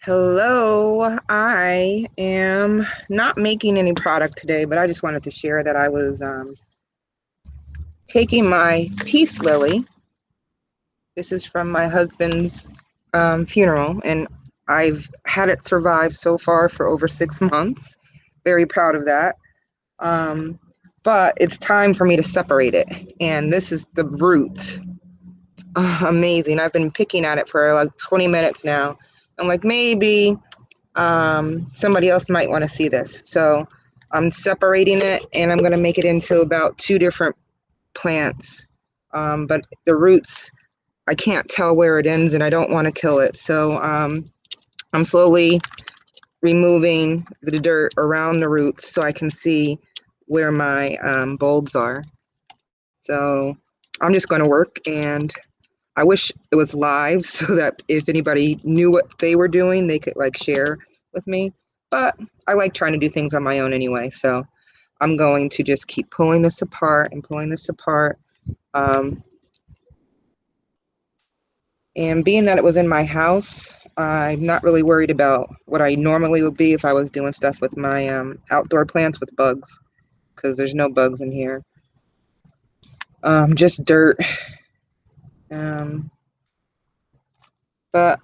Hello, I am not making any product today, but I just wanted to share that I was taking my peace lily. This is from my husband's funeral, and I've had it survive so far for over 6 months. Very proud of that. Um, but it's time for me to separate it, and this is the root. Amazing. I've been picking at it for like 20 minutes now. I'm like, maybe somebody else might want to see this. So I'm separating it and I'm going to make it into about two different plants. But the roots, I can't tell where it ends and I don't want to kill it. So I'm slowly removing the dirt around the roots so I can see where my bulbs are. So I'm just going to work, and I wish it was live so that if anybody knew what they were doing, they could like share with me. But I like trying to do things on my own anyway. So I'm going to just keep pulling this apart and pulling this apart. And being that it was in my house, I'm not really worried about what I normally would be if I was doing stuff with my outdoor plants with bugs, because there's no bugs in here. Just dirt. But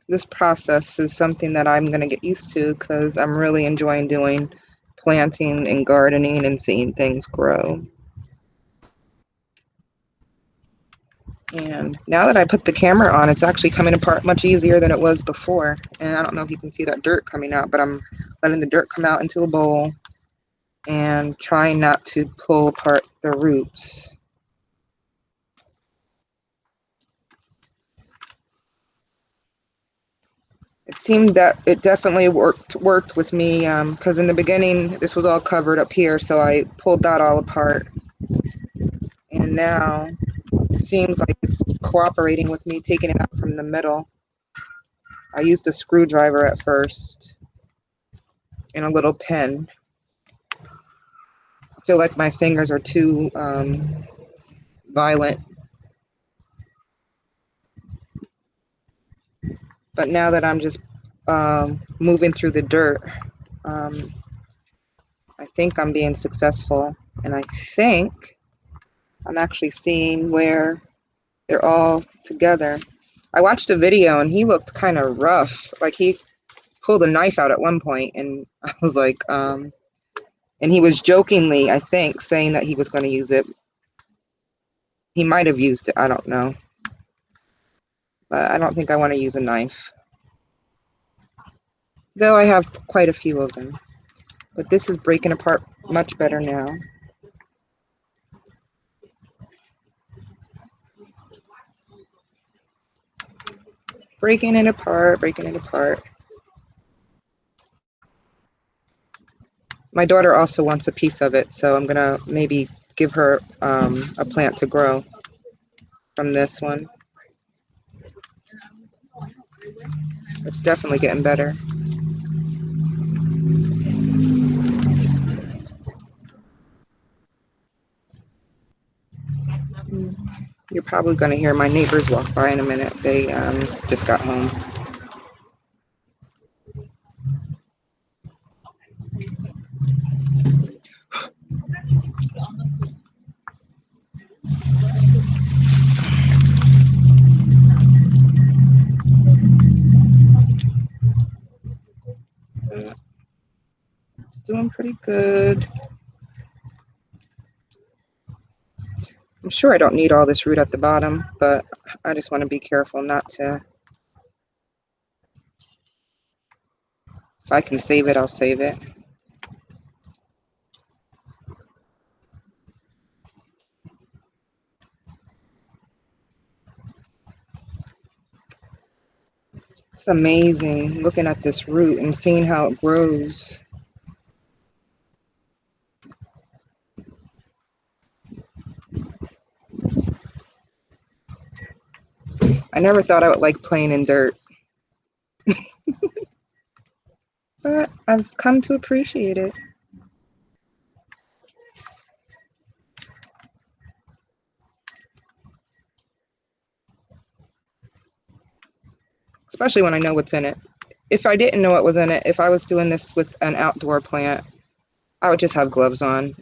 this process is something that I'm going to get used to because I'm really enjoying doing planting and gardening and seeing things grow. And now that I put the camera on, it's actually coming apart much easier than it was before. And I don't know if you can see that dirt coming out, but I'm letting the dirt come out into a bowl and trying not to pull apart the roots. It seemed that it definitely worked with me because in the beginning this was all covered up here, so I pulled that all apart, and now it seems like it's cooperating with me taking it out from the middle. I used a screwdriver at first and a little pen. I feel like my fingers are too violent, but now that I'm just moving through the dirt, um, I think I'm being successful, and I think I'm actually seeing where they're all together. I watched a video and he looked kind of rough. Like he pulled a knife out at one point, and I was like, and he was jokingly, I think, saying that he was going to use it. He might have used it, I don't know. But I don't think I want to use a knife. Though I have quite a few of them. But this is breaking apart much better now. Breaking it apart, breaking it apart. My daughter also wants a piece of it, so I'm gonna maybe give her a plant to grow from this one. It's definitely getting better. You're probably going to hear my neighbors walk by in a minute. They just got home. It's doing pretty good. I'm sure I don't need all this root at the bottom, but I just want to be careful not to. If I can save it, I'll save it. It's amazing looking at this root and seeing how it grows. I never thought I would like playing in dirt, but I've come to appreciate it. Especially when I know what's in it. if I didn't know what was in it, if I was doing this with an outdoor plant, I would just have gloves on.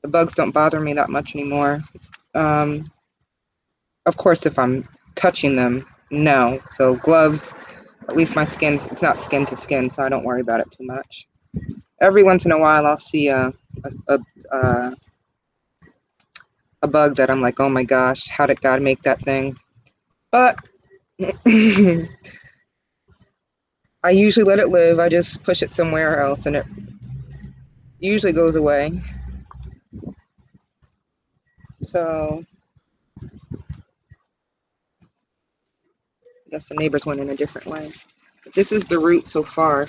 The bugs don't bother me that much anymore. Um, of course, if I'm touching them, no. So gloves, at least my skin's, it's not skin to skin, so I don't worry about it too much. Every once in a while, I'll see a, a, a bug that I'm like, oh my gosh, how did God make that thing? But I usually let it live. I just push it somewhere else and it usually goes away. So I guess the neighbors went in a different way. But this is the root so far.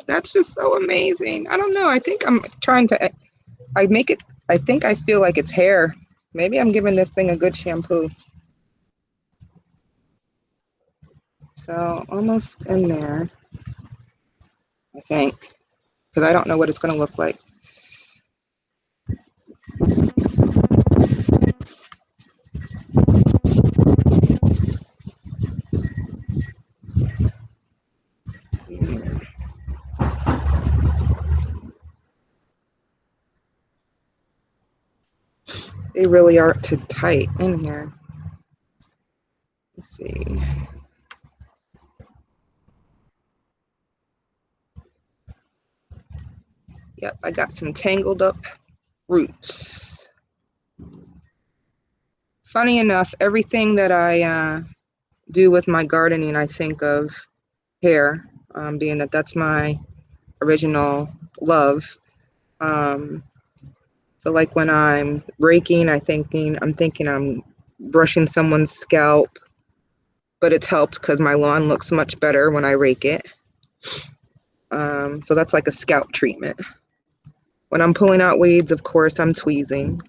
That's just so amazing. I don't know. I think I'm trying to, I make it, I think I feel like it's hair. Maybe I'm giving this thing a good shampoo. So almost in there, I think, because I don't know what it's going to look like. They really are too tight in here. Let's see. Yep, I got some tangled up roots. Funny enough, everything that I do with my gardening, I think of hair, being that that's my original love. Um, so like when I'm raking, I'm thinking I'm brushing someone's scalp, but it's helped because my lawn looks much better when I rake it. So that's like a scalp treatment. When I'm pulling out weeds, of course, I'm tweezing.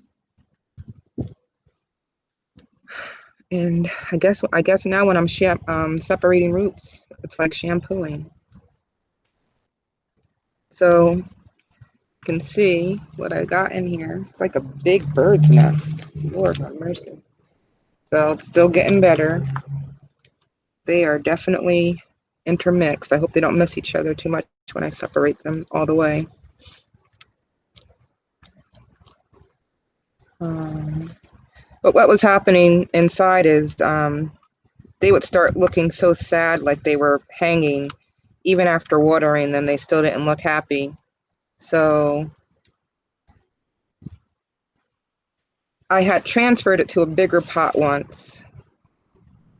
And I guess now when I'm separating roots, it's like shampooing. So you can see what I got in here. It's like a big bird's nest. Lord have mercy. So it's still getting better. They are definitely intermixed. I hope they don't miss each other too much when I separate them all the way. But what was happening inside is they would start looking so sad, like they were hanging. Even after watering them, they still didn't look happy. So I had transferred it to a bigger pot once,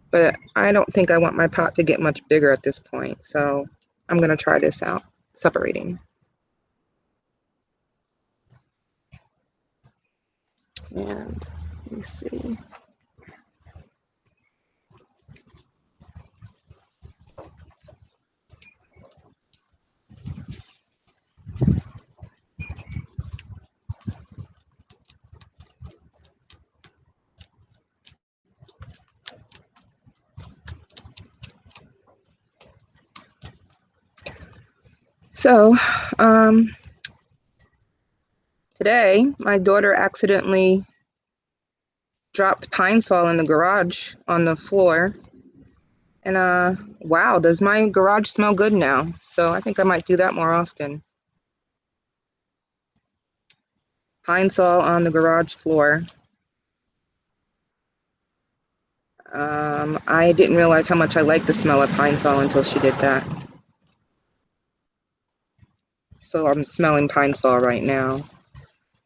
but I don't think I want my pot to get much bigger at this point. So I'm going to try this out, separating. And let me see. So today, my daughter accidentally dropped pine sol in the garage on the floor. And wow, does my garage smell good now? So I think I might do that more often. Pine sol on the garage floor. I didn't realize how much I liked the smell of pine sol until she did that. So I'm smelling pine sol right now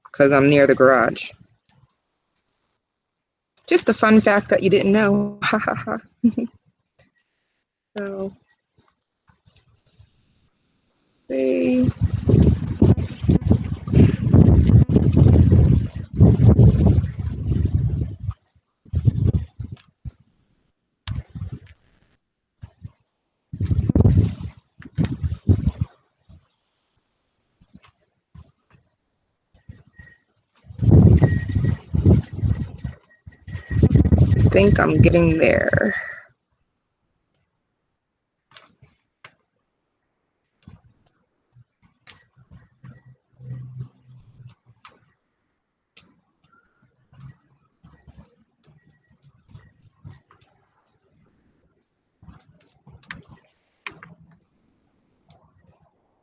because I'm near the garage. Just a fun fact that you didn't know. Ha ha ha. So, see. I think I'm getting there.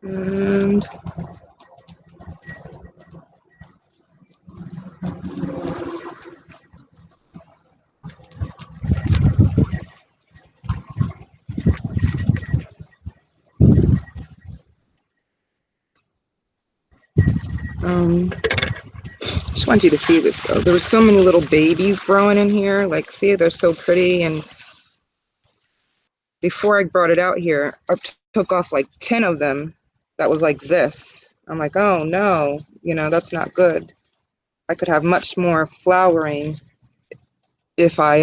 And just want you to see this though. There were so many little babies growing in here. Like, see, they're so pretty. And before I brought it out here, I took off like 10 of them that was like this. I'm like, oh no, that's not good. I could have much more flowering if I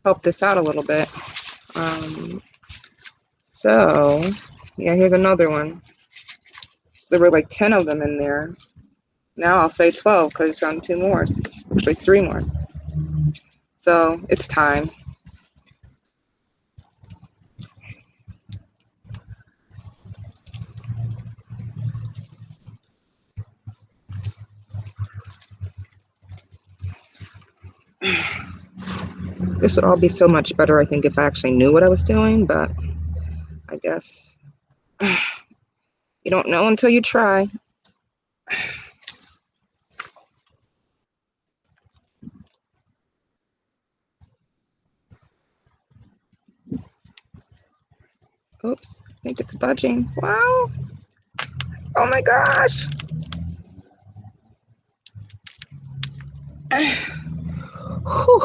help this out a little bit. So yeah, here's another one. There were like 10 of them in there. Now I'll say 12 because I found 2 more, actually 3 more. So it's time. This would all be so much better, I think, if I actually knew what I was doing, but I guess you don't know until you try. Oops, I think it's budging. Wow. Oh my gosh. Whew.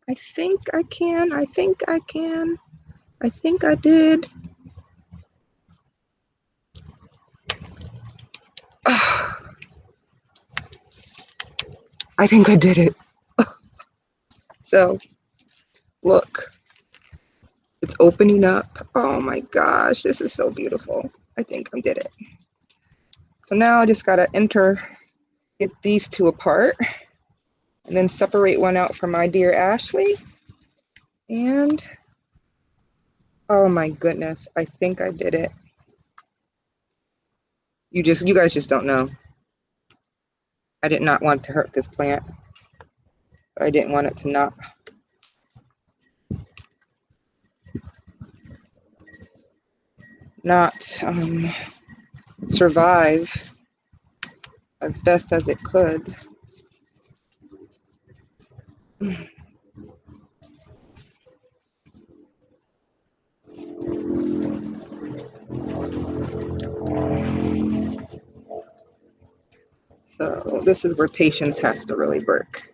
I think I can. I think I can. I think I did. I think I did it. So, look, it's opening up. Oh my gosh, this is so beautiful. I think I did it. So now I just gotta get these 2 apart and then separate one out for my dear Ashley. And oh my goodness, I think I did it. You guys just don't know. I did not want to hurt this plant. I didn't want it to not survive as best as it could. So this is where patience has to really work.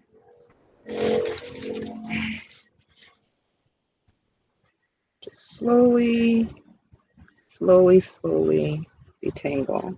Just slowly, slowly, slowly detangle.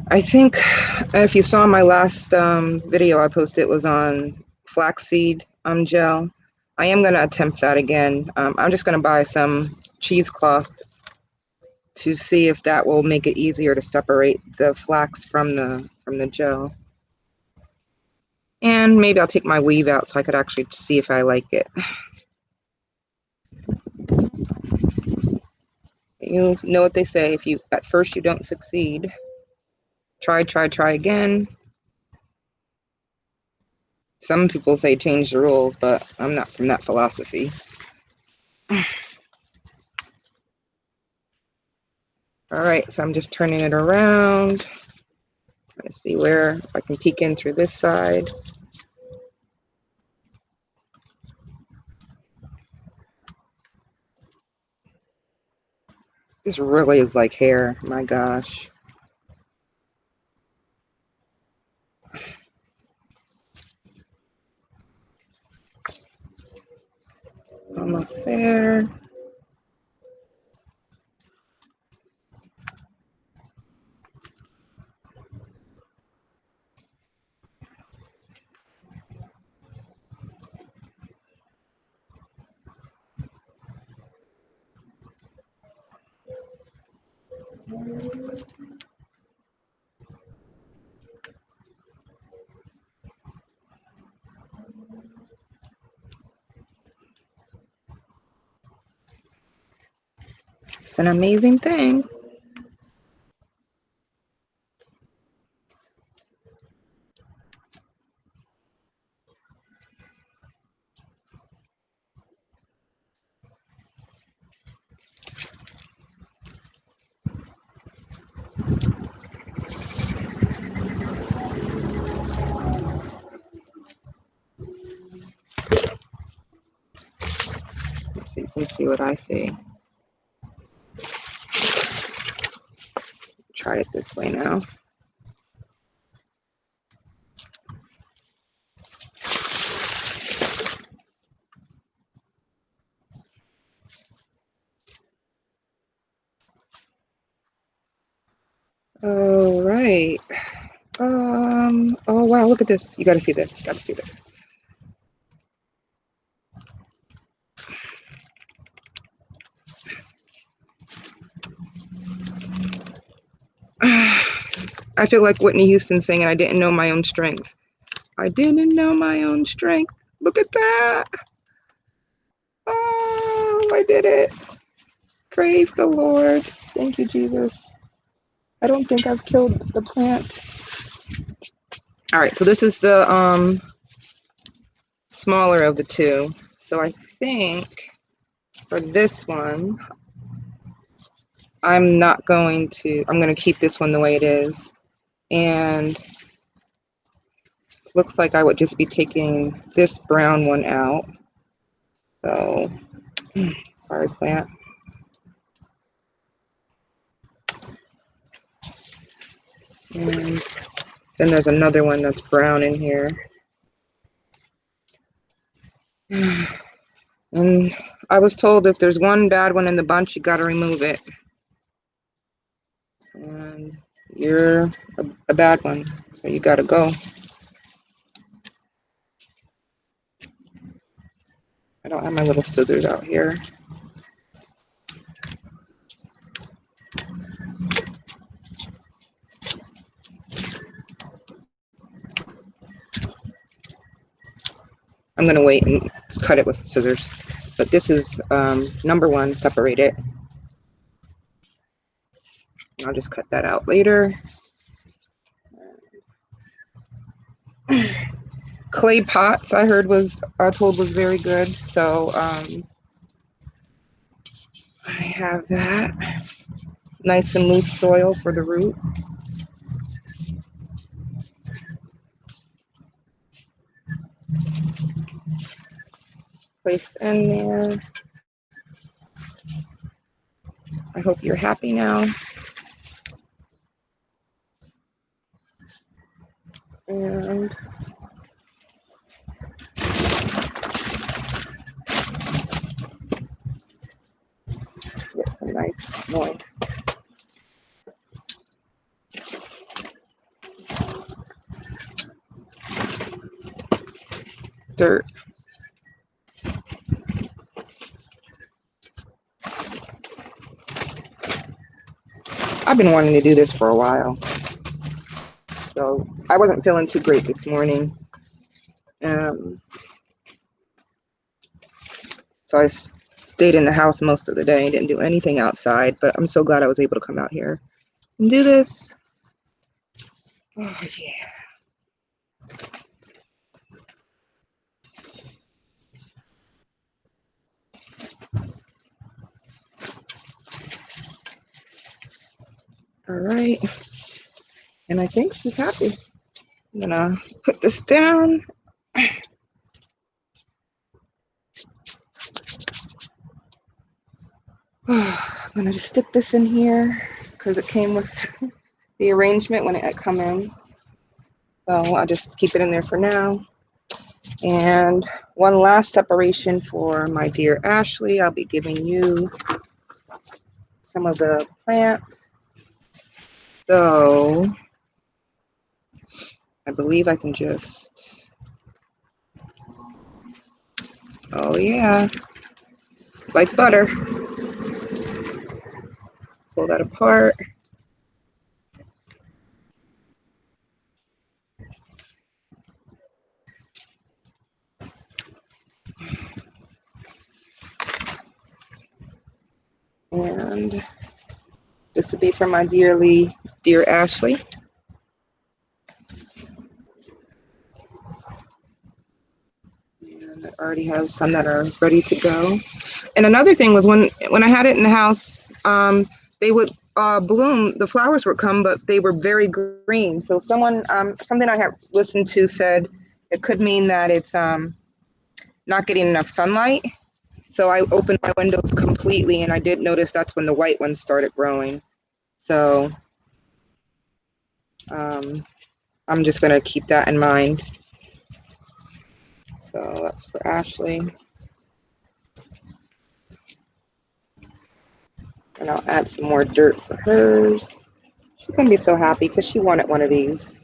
I think if you saw my last video I posted, was on flaxseed gel. I am going to attempt that again. I'm just going to buy some cheesecloth to see if that will make it easier to separate the flax from the gel. And maybe I'll take my weave out so I could actually see if I like it. You know what they say, if you at first you don't succeed, try again. Some people say change the rules, but I'm not from that philosophy. All right, so I'm just turning it around. Trying to see where I can peek in through this side. This really is like hair, my gosh. Almost there. It's an amazing thing. So you can see what I see. Try it this way now. All right. Oh wow, look at this. You gotta see this. You gotta see this. I feel like Whitney Houston singing, I didn't know my own strength. I didn't know my own strength. Look at that. Oh, I did it. Praise the Lord. Thank you, Jesus. I don't think I've killed the plant. All right, so this is the smaller of the two. So I think for this one, I'm going to keep this one the way it is. And looks like I would just be taking this brown one out. So, sorry, plant. And then there's another one that's brown in here. And I was told if there's one bad one in the bunch, you got to remove it. And you're a bad one, so you got to go. I don't have my little scissors out here. I'm going to wait and cut it with the scissors. But this is number one, separate it. I'll just cut that out later. Clay pots, I heard told was very good. So I have that. Nice and loose soil for the root. Place in there. I hope you're happy now. And get some nice moist dirt. I've been wanting to do this for a while. So I wasn't feeling too great this morning. So I stayed in the house most of the day, didn't do anything outside, but I'm so glad I was able to come out here and do this. Oh, yeah. All right. And I think she's happy. I'm gonna put this down. I'm gonna just stick this in here because it came with the arrangement when it had come in. So I'll just keep it in there for now. And one last separation for my dear Ashley. I'll be giving you some of the plants. So I believe I can just, oh yeah, like butter. Pull that apart. And this would be from my dear Ashley. And it already has some that are ready to go. And another thing was when I had it in the house, they would bloom. The flowers would come, but they were very green. So something I had listened to said it could mean that it's not getting enough sunlight. So I opened my windows completely, and I did notice that's when the white ones started growing. So I'm just gonna keep that in mind. So that's for Ashley. And I'll add some more dirt for hers. She's gonna be so happy because she wanted one of these.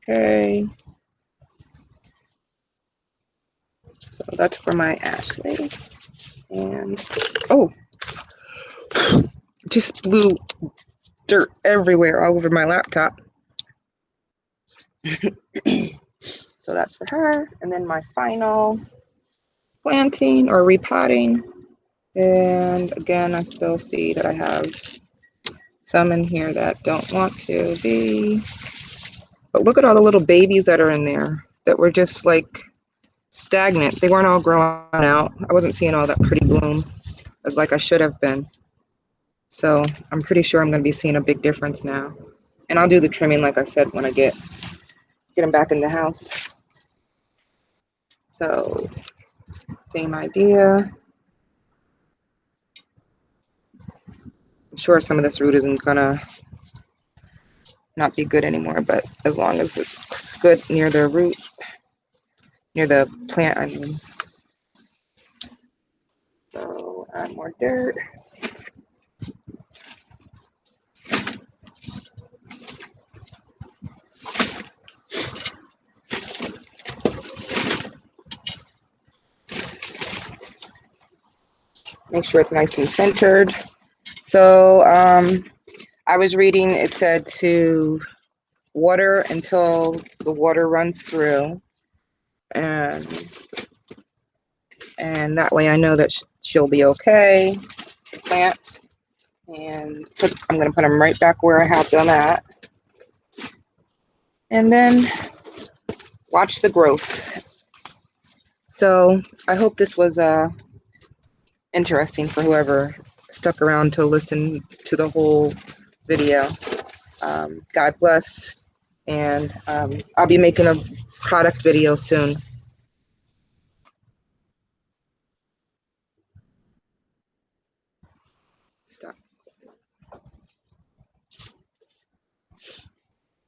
Okay. So that's for my Ashley. And oh, just blew dirt everywhere all over my laptop. So that's for her. And then my final planting or repotting. And again, I still see that I have some in here that don't want to be. But look at all the little babies that are in there that were just like stagnant. They weren't all growing out. I wasn't seeing all that pretty bloom as like I should have been. So I'm pretty sure I'm going to be seeing a big difference now. And I'll do the trimming, like I said, when I get them back in the house. So same idea. I'm sure some of this root isn't going to not be good anymore, but as long as it's good near the root, near the plant, I mean. So add more dirt. Make sure it's nice and centered. So I was reading, it said to water until the water runs through, and that way I know that she'll be okay. Plant, and I'm going to put them right back where I have them at, and then watch the growth. So I hope this was interesting for whoever stuck around to listen to the whole video. God bless, and I'll be making a product video soon. Stop.